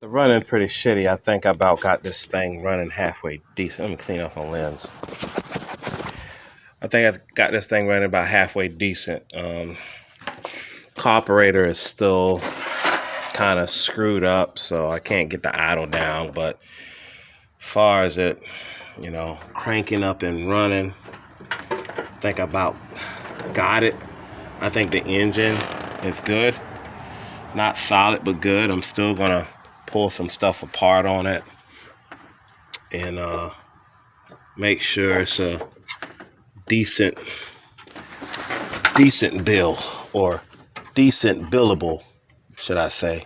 The running pretty shitty. I think I about got this thing running halfway decent. Let me clean up my lens. I think I got this thing running about halfway decent. Carburetor is still kind of screwed up, so I can't get the idle down. But as far as it, cranking up and running, I think I about got it. I think the engine is good. Not solid, but good. I'm still gonna pull some stuff apart on it and make sure it's a decent bill, or decent billable, should I say,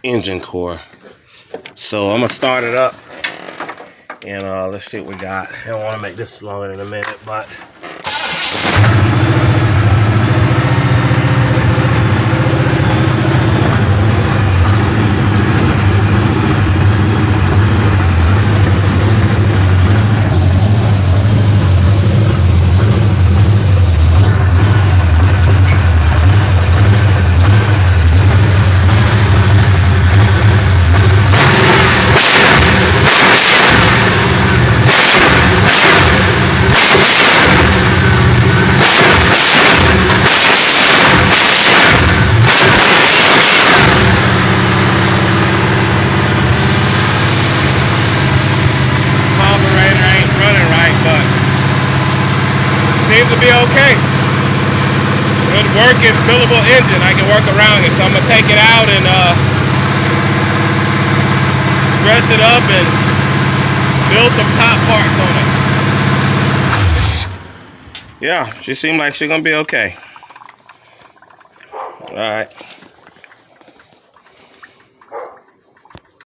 engine core. So I'm gonna start it up and let's see what we got. I don't want to make this longer than a minute, but seems to be okay. Good working, billable engine. I can work around it, so I'm gonna take it out and dress it up and build some top parts on it. Yeah, she seemed like she's gonna be okay. All right.